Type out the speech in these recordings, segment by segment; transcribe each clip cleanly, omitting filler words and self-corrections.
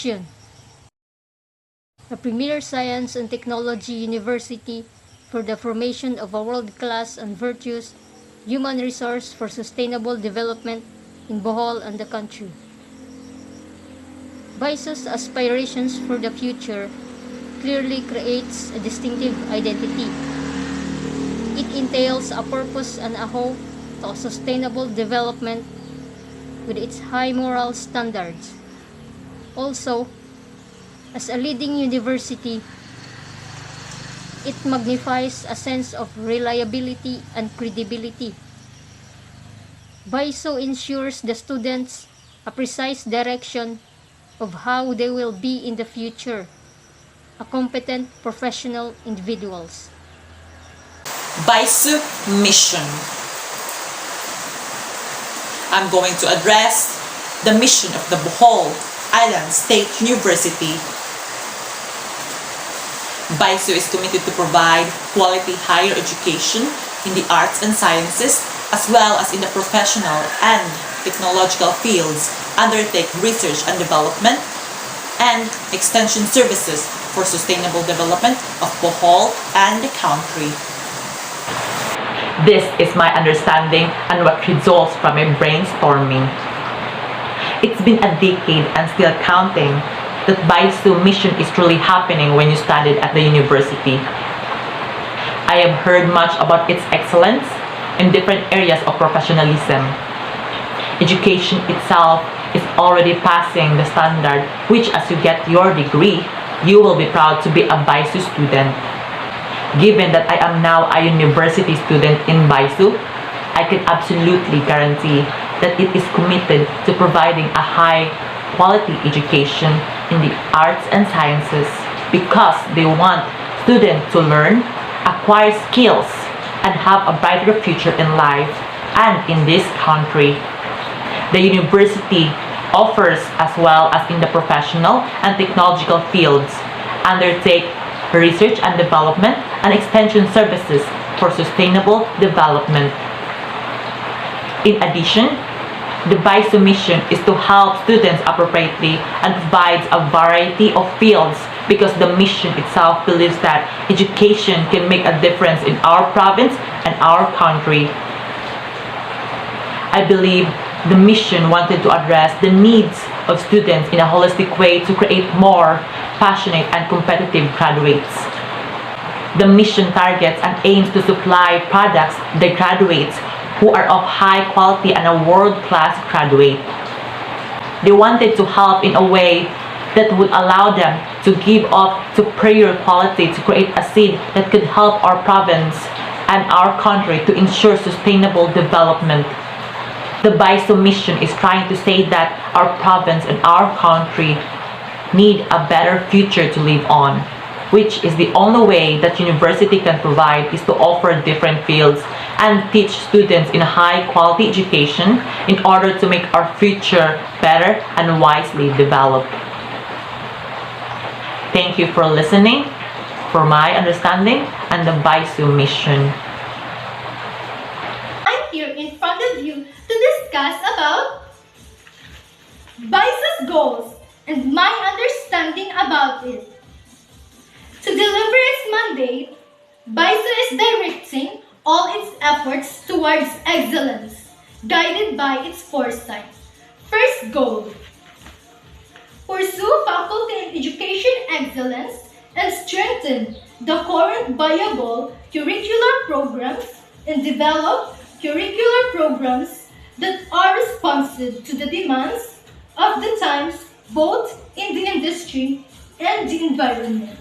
mission. A premier science and technology university for the formation of a world-class and virtuous human resource for sustainable development in Bohol and the country. Bisu's aspirations for the future clearly creates a distinctive identity. It entails a purpose and a hope to sustainable development with its high moral standards. Also, as a leading university, it magnifies a sense of reliability and credibility. Bisu ensures the students a precise direction of how they will be in the future, a competent professional individuals. Bisu mission. I'm going to address the mission of the Bohol Island State University. Bisu is committed to provide quality higher education in the arts and sciences as well as in the professional and technological fields, undertake research and development, and extension services for sustainable development of Bohol and the country. This is my understanding and what results from my brainstorming. It's been a decade and still counting that Bisu mission is truly happening when you studied at the university. I have heard much about its excellence in different areas of professionalism. Education itself is already passing the standard, which as you get your degree, you will be proud to be a Bisu student. Given that I am now a university student in Bisu, I can absolutely guarantee that it is committed to providing a high quality education in the arts and sciences because they want students to learn, acquire skills, and have a brighter future in life and in this country. The university offers, as well as in the professional and technological fields, undertake research and development and extension services for sustainable development. In addition, the Bisu mission is to help students appropriately and provides a variety of fields because the mission itself believes that education can make a difference in our province and our country. I believe the mission wanted to address the needs of students in a holistic way to create more passionate and competitive graduates. The mission targets and aims to supply products to the graduates who are of high quality and a world-class graduate. They wanted to help in a way that would allow them to give up superior quality to create a seed that could help our province and our country to ensure sustainable development. The Bisu mission is trying to say that our province and our country need a better future to live on, which is the only way that university can provide is to offer different fields and teach students in a high quality education in order to make our future better and wisely developed. Thank you for listening for my understanding and the Bisu mission. I'm here in front of you to discuss about Bisu's goals and my understanding about it. To deliver its mandate, Bisu is directing all its efforts towards excellence, guided by its foresight. First goal: pursue faculty and education excellence and strengthen the current viable curricular programs and develop curricular programs that are responsive to the demands of the times, both in the industry and the environment.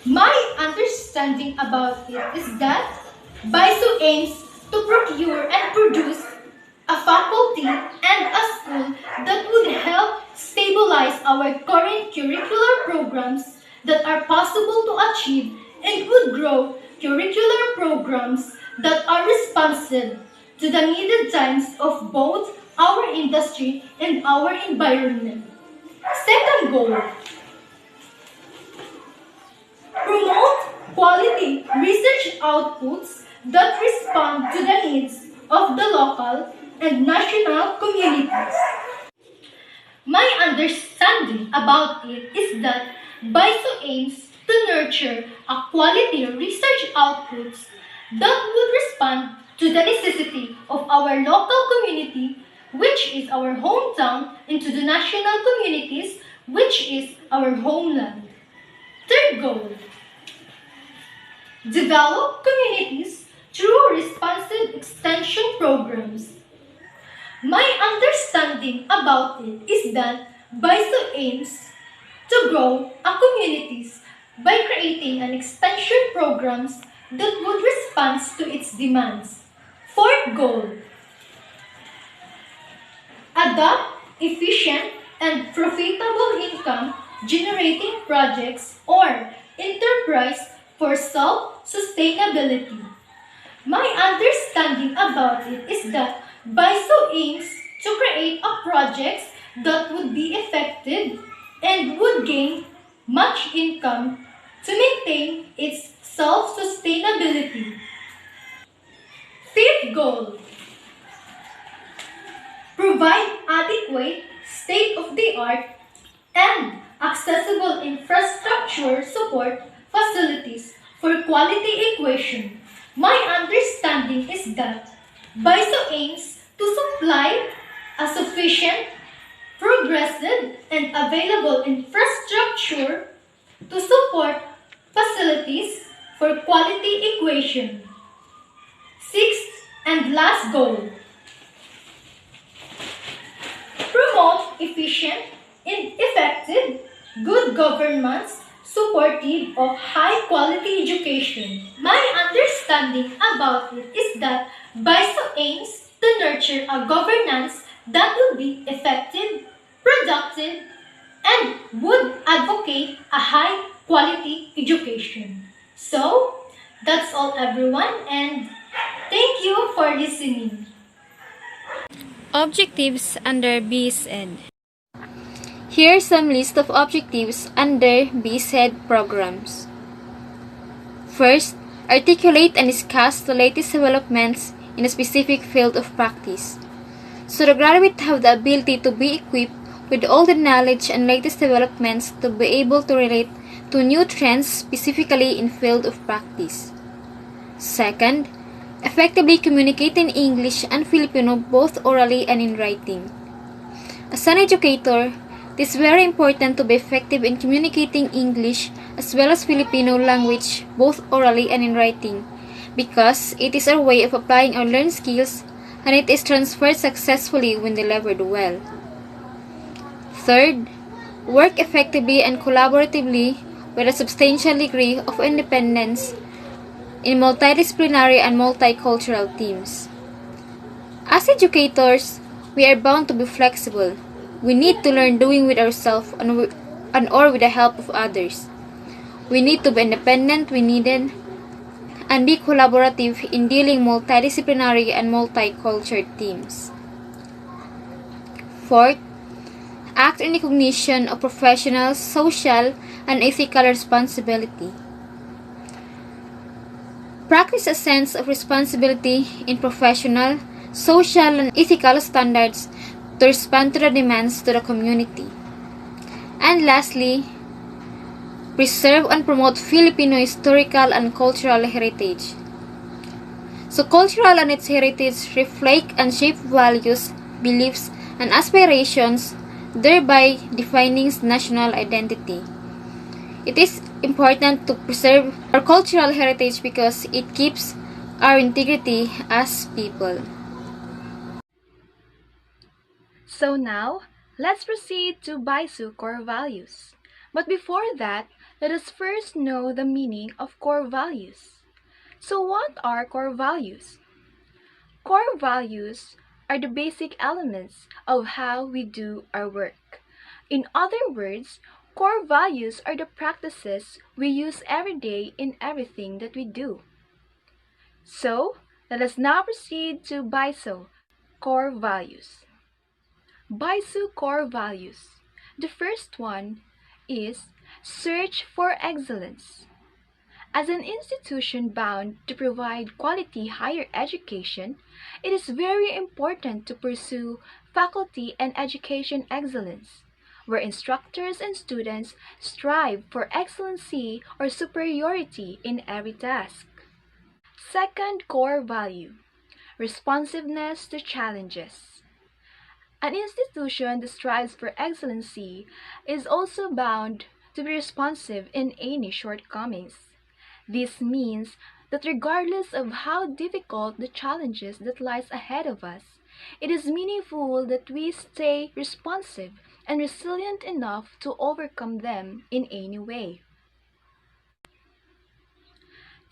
My understanding about it is that Bisu aims to procure and produce a faculty and a school that would help stabilize our current curricular programs that are possible to achieve and would grow curricular programs that are responsive to the needed times of both our industry and our environment. Second goal: promote quality research outputs that respond to the needs of the local and national communities. My understanding about it is that Bisu aims to nurture a quality research outputs that would respond to the necessity of our local community, which is our hometown, and to the national communities, which is our homeland. Third goal, develop communities through responsive extension programs. My understanding about it is that Bisu aims to grow our communities by creating an extension programs that would respond to its demands. Fourth goal, adopt efficient and profitable income generating projects or enterprise for self-sustainability. My understanding about it is that Bisu aims to create a project that would be effective and would gain much income to maintain its self-sustainability. Fifth goal, provide adequate state-of-the-art and accessible infrastructure support facilities for quality equation. My understanding is that Bisu aims to supply a sufficient, progressive, and available infrastructure to support facilities for quality equation. Sixth and last goal, promote efficient and effective good governance supportive of high quality education. My understanding about it is that Bisu aims to nurture a governance that will be effective, productive, and would advocate a high quality education. So, that's all everyone, and thank you for listening. Objectives under BSED. Here's some list of objectives under BSED programs. First, articulate and discuss the latest developments in a specific field of practice. So the graduate have the ability to be equipped with all the knowledge and latest developments to be able to relate to new trends specifically in field of practice. Second, effectively communicate in English and Filipino both orally and in writing. As an educator, it is very important to be effective in communicating English as well as Filipino language both orally and in writing because it is our way of applying our learned skills and it is transferred successfully when delivered well. Third, work effectively and collaboratively with a substantial degree of independence in multidisciplinary and multicultural teams. As educators, we are bound to be flexible. We need to learn doing with ourselves and or with the help of others. We need to be independent when needed and be collaborative in dealing multidisciplinary and multicultural teams. Fourth, act in recognition of professional, social, and ethical responsibility. Practice a sense of responsibility in professional, social, and ethical standards to respond to the demands to the community. And lastly, preserve and promote Filipino historical and cultural heritage. So cultural and its heritage reflect and shape values, beliefs, and aspirations, thereby defining national identity. It is important to preserve our cultural heritage because it keeps our integrity as people. So now, let's proceed to Bisu core values. But before that, let us first know the meaning of core values. So what are core values? Core values are the basic elements of how we do our work. In other words, core values are the practices we use every day in everything that we do. So, let us now proceed to Bisu core values. Bisu core values. The first one is search for excellence. As an institution bound to provide quality higher education, it is very important to pursue faculty and education excellence, where instructors and students strive for excellency or superiority in every task. Second core value, responsiveness to challenges. An institution that strives for excellency is also bound to be responsive in any shortcomings. This means that regardless of how difficult the challenges that lies ahead of us, it is meaningful that we stay responsive and resilient enough to overcome them in any way.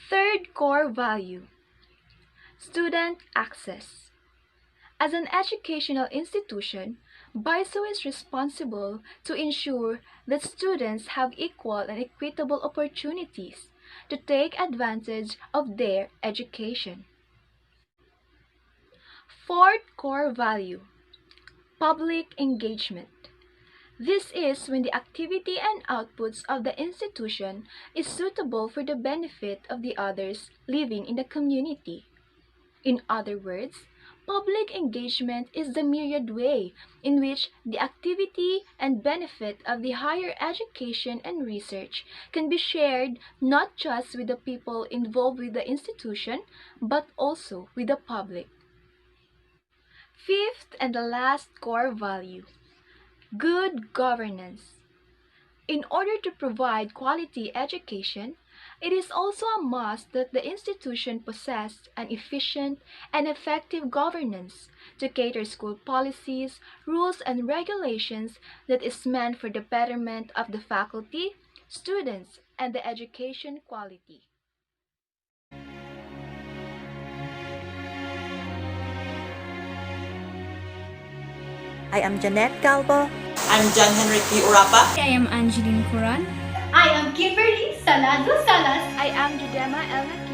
Third core value, student access. As an educational institution, Bisu is responsible to ensure that students have equal and equitable opportunities to take advantage of their education. Fourth core value, public engagement. This is when the activity and outputs of the institution is suitable for the benefit of the others living in the community. In other words, public engagement is the myriad way in which the activity and benefit of the higher education and research can be shared not just with the people involved with the institution, but also with the public. Fifth and the last core value, good governance. In order to provide quality education, it is also a must that the institution possess an efficient and effective governance to cater school policies, rules, and regulations that is meant for the betterment of the faculty, students, and the education quality. I am Janet Calvo. I'm John Henrique Urapa. I am Angeline Curan. I am Kimberly Salado Salas. I am Judema Elna